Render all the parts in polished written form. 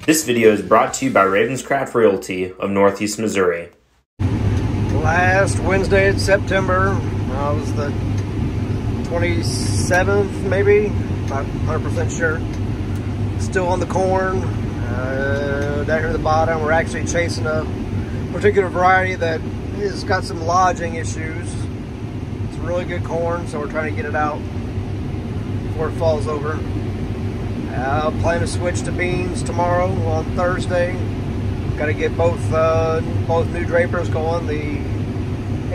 This video is brought to you by Ravenscraft Realty of Northeast Missouri. Last Wednesday in September, was the 27th maybe, not 100% sure. Still on the corn, down here at the bottom. We're actually chasing a particular variety that has got some lodging issues. It's really good corn, so we're trying to get it out before it falls over. I plan to switch to beans tomorrow on Thursday. Got to get both new drapers going, the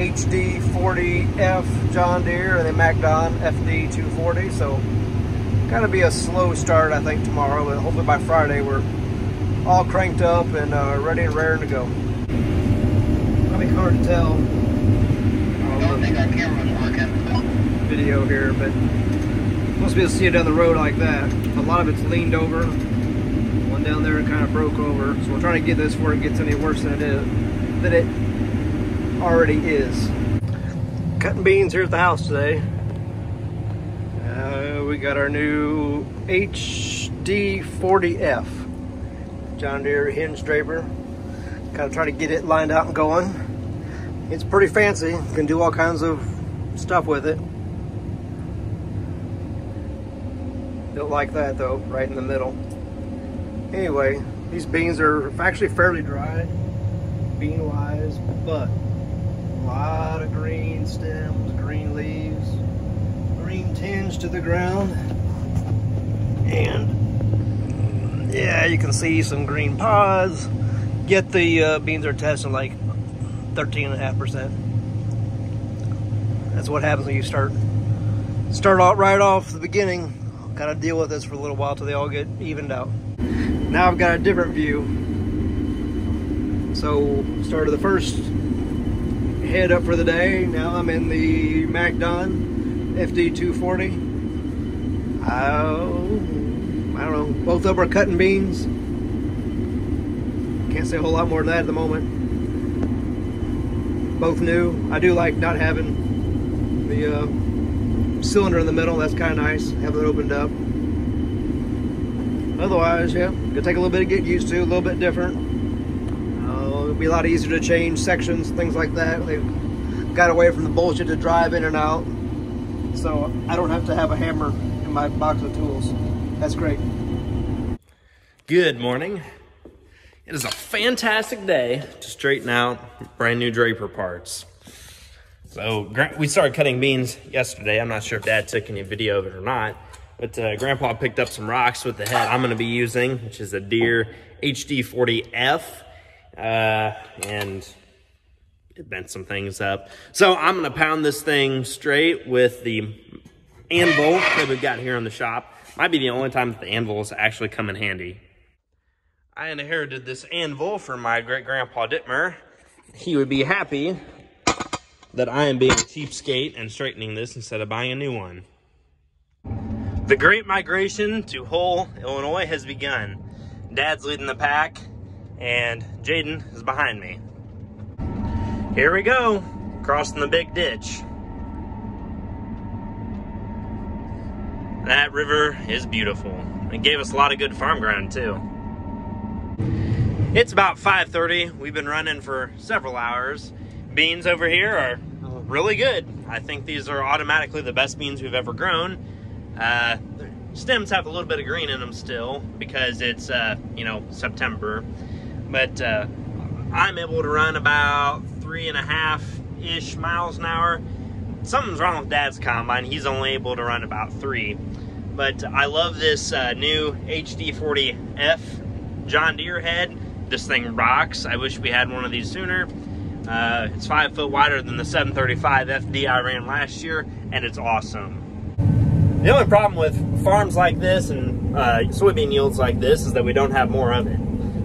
HD 40F John Deere and the MacDon FD 240. So got to be a slow start, I think, tomorrow, but hopefully by Friday we're all cranked up and ready and raring to go. Might be hard to tell on the video here, but supposed to be able to see it down the road like that. A lot of it's leaned over. One down there kind of broke over. So we're trying to get this before it gets any worse than it already is. Cutting beans here at the house today. We got our new HD 40F John Deere hinge draper. Kind of trying to get it lined out and going. It's pretty fancy. You can do all kinds of stuff with it. Don't like that though, right in the middle. Anyway, these beans are actually fairly dry, bean wise, but a lot of green stems, green leaves, green tinge to the ground, and yeah, you can see some green pods. Yet the beans are testing like 13.5%. That's what happens when you start out right off the beginning. Gotta deal with this for a little while till they all get evened out. Now I've got a different view. So started the first head up for the day. Now I'm in the MacDon FD 240. I don't know, both of them are cutting beans. Can't say a whole lot more than that at the moment. Both new. I do like not having the cylinder in the middle. That's kind of nice, have it opened up. Otherwise, yeah, gonna take a little bit to get used to, a little bit different. It'll be a lot easier to change sections, things like that. They've got away from the bullshit to drive in and out, so I don't have to have a hammer in my box of tools. That's great. Good morning. It is a fantastic day to straighten out brand new draper parts. So we started cutting beans yesterday. I'm not sure if Dad took any video of it or not, but Grandpa picked up some rocks with the head I'm going to be using, which is a Deere HD 40F, and it bent some things up. So I'm going to pound this thing straight with the anvil that we've got here in the shop. Might be the only time that the anvils actually come in handy. I inherited this anvil from my great-grandpa Dittmer. He would be happy that I am being a cheapskate and straightening this instead of buying a new one. The great migration to Hull, Illinois has begun. Dad's leading the pack and Jaden is behind me. Here we go, crossing the big ditch. That river is beautiful. It gave us a lot of good farm ground too. It's about 5:30. We've been running for several hours. Beans over here are really good. I think these are automatically the best beans we've ever grown. The stems have a little bit of green in them still because it's September, but I'm able to run about 3.5-ish miles an hour. Something's wrong with Dad's combine. He's only able to run about 3, but I love this new HD 40F John Deere head. This thing rocks. I wish we had one of these sooner. It's 5 foot wider than the 735 FD I ran last year, and it's awesome. The only problem with farms like this and soybean yields like this is that we don't have more of it.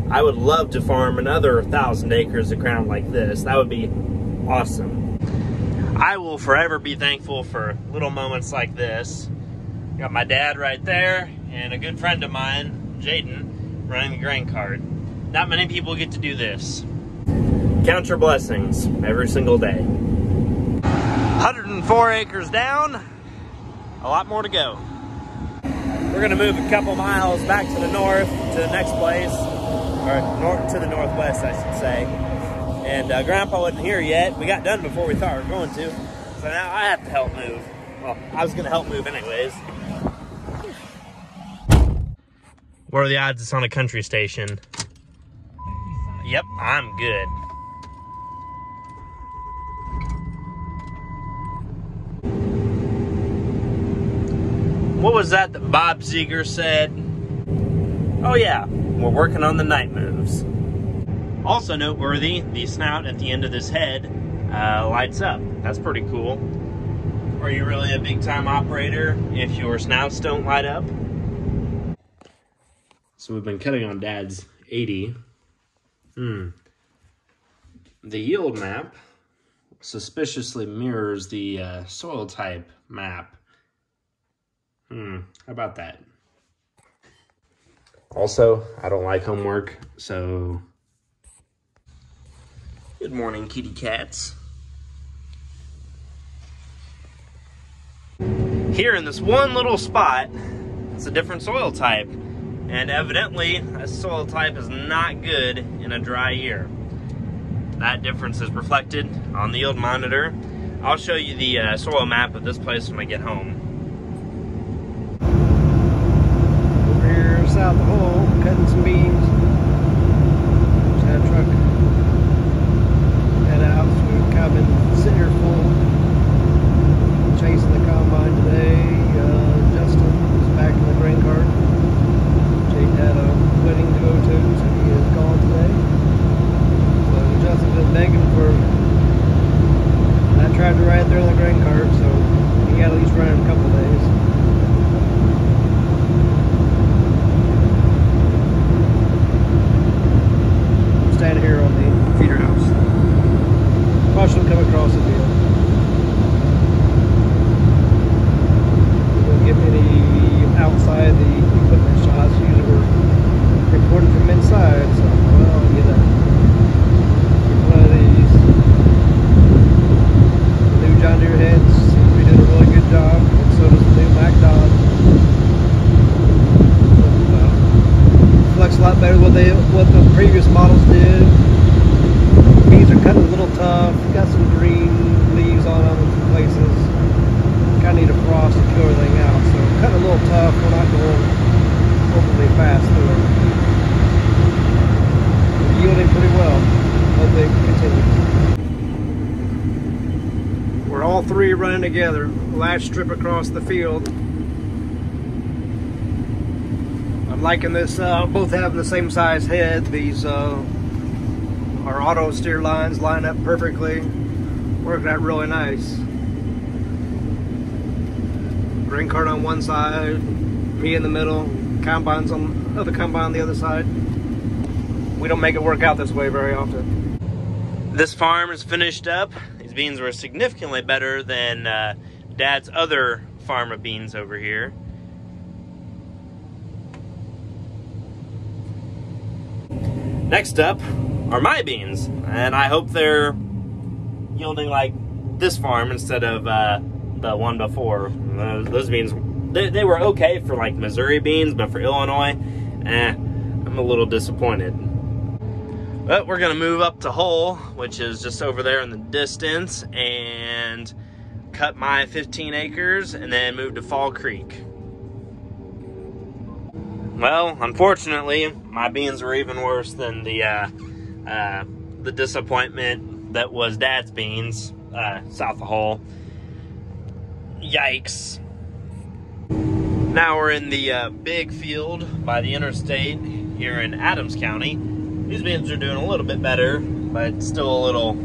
I would love to farm another 1,000 acres of ground like this. That would be awesome. I will forever be thankful for little moments like this. Got my dad right there, and a good friend of mine, Jaden, running the grain cart. Not many people get to do this. Count your blessings every single day. 104 acres down, a lot more to go. We're gonna move a couple miles back to the north, to the next place, or to the northwest, I should say. And Grandpa wasn't here yet. We got done before we thought we were going to. So now I have to help move. Well, I was gonna help move anyways. What are the odds it's on a country station? Yep, I'm good. What was that Bob Seger said? Oh yeah, we're working on the night moves. Also noteworthy, the snout at the end of this head lights up. That's pretty cool. Are you really a big time operator if your snouts don't light up? So we've been cutting on Dad's 80. The yield map suspiciously mirrors the soil type map. How about that? Also, I don't like homework, so... Good morning, kitty cats. Here in this one little spot, it's a different soil type. And evidently, a soil type is not good in a dry year. That difference is reflected on the yield monitor. I'll show you the soil map of this place when I get home. Over here south of Hull, cutting some beans. Just had a truck head out, so we've kind of been sitting here full, chasing the combine today. Justin is back in the grain cart. Jade had a wedding to go to, so he is gone today. So Justin's been begging for that tractor right there in the grain cart, so he got at least run in a couple days. I'm standing here on the feeder house. Watch them come across the field. We don't get many outside the equipment shots. Usually we're recording from inside, so well, I'll get one of these. The new John Deere heads seems to be doing a really good job, and so does the new Mack Dodge. Looks a lot better than what the previous models did. Beans are cutting a little tough. Got some green leaves on them in some places. Kind of need a frost to kill everything out, so cutting a little tough. We're not going overly fast through it. We're yielding pretty well. Hope they continue. We're all three running together. Last strip across the field. I'm liking this. Both having the same size head. These our auto steer lines line up perfectly. Working out really nice. Grain cart on one side, me in the middle, combines on other combine on the other side. We don't make it work out this way very often. This farm is finished up. These beans were significantly better than Dad's other farm of beans over here. Next up are my beans, and I hope they're yielding like this farm instead of the one before. Those beans, they were okay for like Missouri beans, but for Illinois, I'm a little disappointed. But we're gonna move up to Hull, which is just over there in the distance, and cut my 15 acres and then move to Fall Creek. Well, unfortunately, my beans were even worse than the disappointment that was Dad's beans south of Hull. Yikes. Now we're in the big field by the interstate here in Adams County. These beans are doing a little bit better, but still a little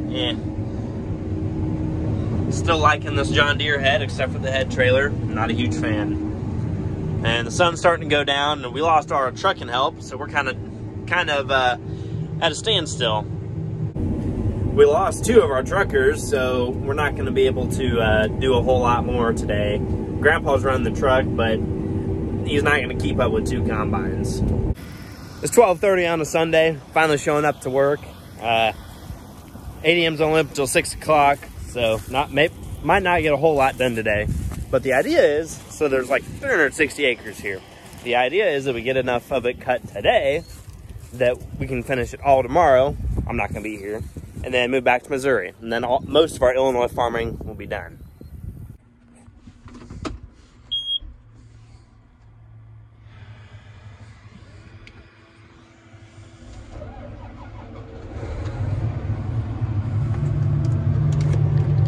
Still liking this John Deere head, except for the head trailer. Not a huge fan. And the sun's starting to go down, and we lost our trucking help, so we're kind of at a standstill. We lost two of our truckers, so we're not going to be able to do a whole lot more today. Grandpa's running the truck, but he's not going to keep up with two combines. It's 12:30 on a Sunday, finally showing up to work. ADM's only up until 6 o'clock, so might not get a whole lot done today. But the idea is, so there's like 360 acres here. The idea is that we get enough of it cut today that we can finish it all tomorrow. I'm not going to be here. And then move back to Missouri. And then most of our Illinois farming will be done.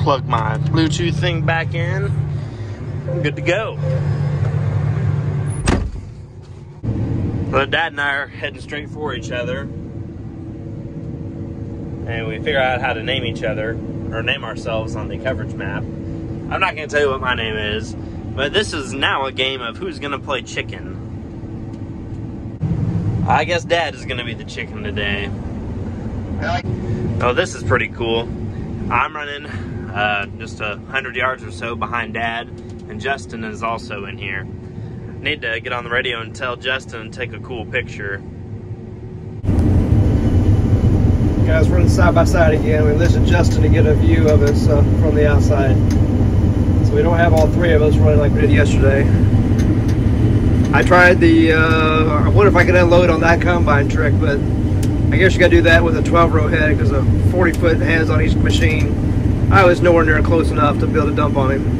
Plug my Bluetooth thing back in. I'm good to go. Well, Dad and I are heading straight for each other. And we figure out how to name each other, or name ourselves on the coverage map. I'm not going to tell you what my name is, but this is now a game of who's going to play chicken. I guess Dad is going to be the chicken today. Oh, this is pretty cool. I'm running just 100 yards or so behind Dad, and Justin is also in here. Need to get on the radio and tell Justin to take a cool picture. Guys running side by side again. We enlisted Justin to get a view of us from the outside. So we don't have all three of us running like we did yesterday. I tried the, I wonder if I could unload on that combine trick, but I guess you gotta do that with a 12-row head because of 40-foot heads on each machine. I was nowhere near close enough to be able to dump on him.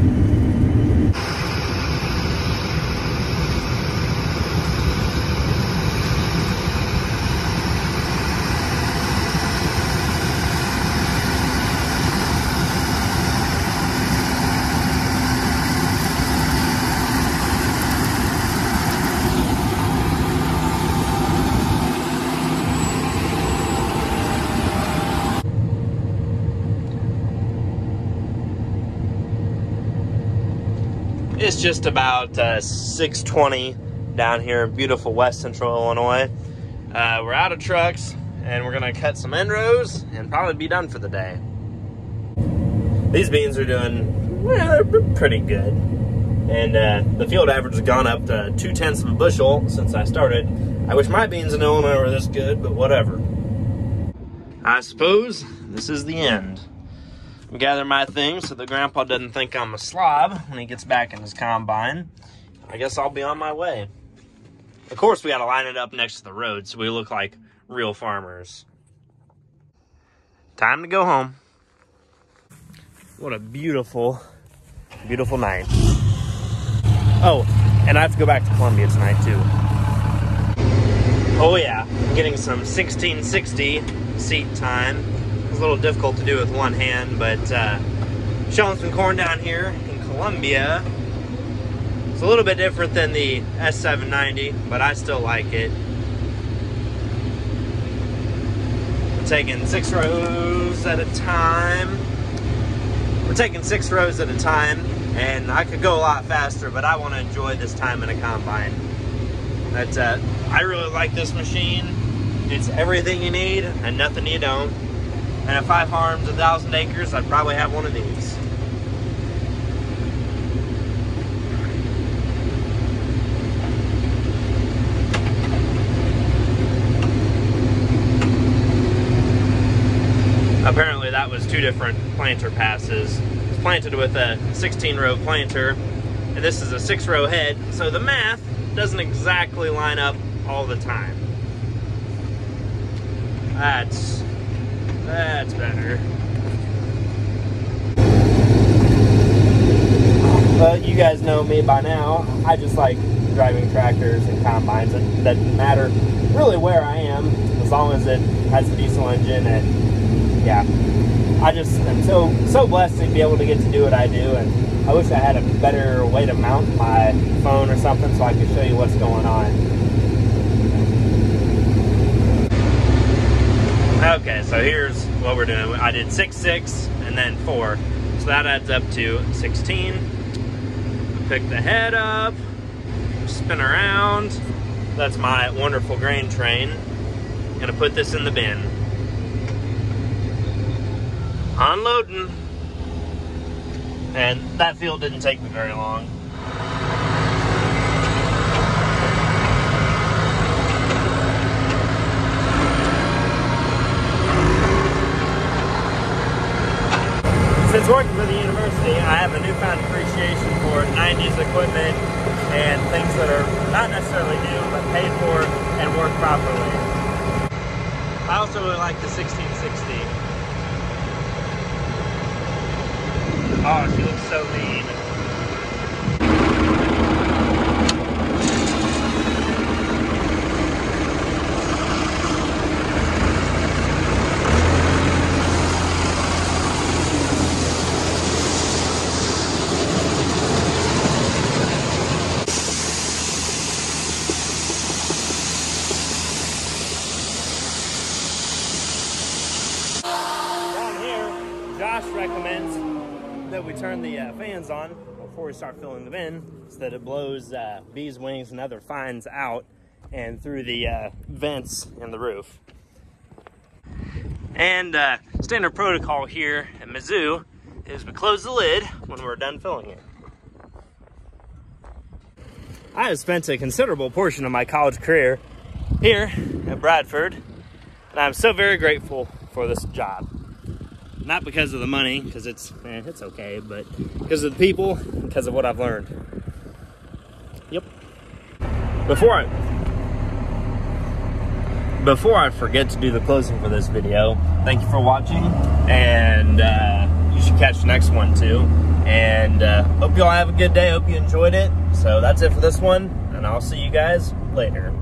It's just about 6:20 down here in beautiful West Central Illinois. We're out of trucks and we're gonna cut some end rows and probably be done for the day. These beans are doing, well, they're pretty good. And the field average has gone up to 2/10 of a bushel since I started. I wish my beans in Illinois were this good, but whatever. I suppose this is the end. Gather my things so that Grandpa doesn't think I'm a slob when he gets back in his combine. I guess I'll be on my way. Of course, we gotta line it up next to the road so we look like real farmers. Time to go home. What a beautiful, beautiful night. Oh, and I have to go back to Columbia tonight too. Oh yeah, I'm getting some 1660 seat time. It's a little difficult to do with one hand, but shelling some corn down here in Columbia. It's a little bit different than the S790, but I still like it. We're taking 6 rows at a time. We're taking 6 rows at a time, and I could go a lot faster, but I want to enjoy this time in a combine. But I really like this machine. It's everything you need and nothing you don't. And if I farmed 1,000 acres, I'd probably have one of these. Apparently that was 2 different planter passes. It's planted with a 16-row planter, and this is a 6-row head, so the math doesn't exactly line up all the time. That's better. But you guys know me by now. I just like driving tractors and combines. It doesn't matter really where I am, as long as it has a diesel engine. And yeah, I just am so blessed to be able to get to do what I do. And I wish I had a better way to mount my phone or something so I could show you what's going on. Okay, so here's what we're doing. I did 6, 6, and then 4. So that adds up to 16. Pick the head up, spin around. That's my wonderful grain train. Gonna put this in the bin. Unloading. And that field didn't take me very long. Since working for the university, I have a newfound appreciation for 90s equipment and things that are not necessarily new, but paid for and work properly. I also really like the 1660. Oh, she looks so mean. Josh recommends that we turn the fans on before we start filling them in so that it blows bees' wings and other fines out and through the vents in the roof. And standard protocol here at Mizzou is we close the lid when we're done filling it. I have spent a considerable portion of my college career here at Bradford, and I'm so very grateful for this job. Not because of the money, because it's okay, but because of the people, because of what I've learned. Yep. Before I forget to do the closing for this video, thank you for watching, and you should catch the next one too. And hope you all have a good day. Hope you enjoyed it. So that's it for this one, and I'll see you guys later.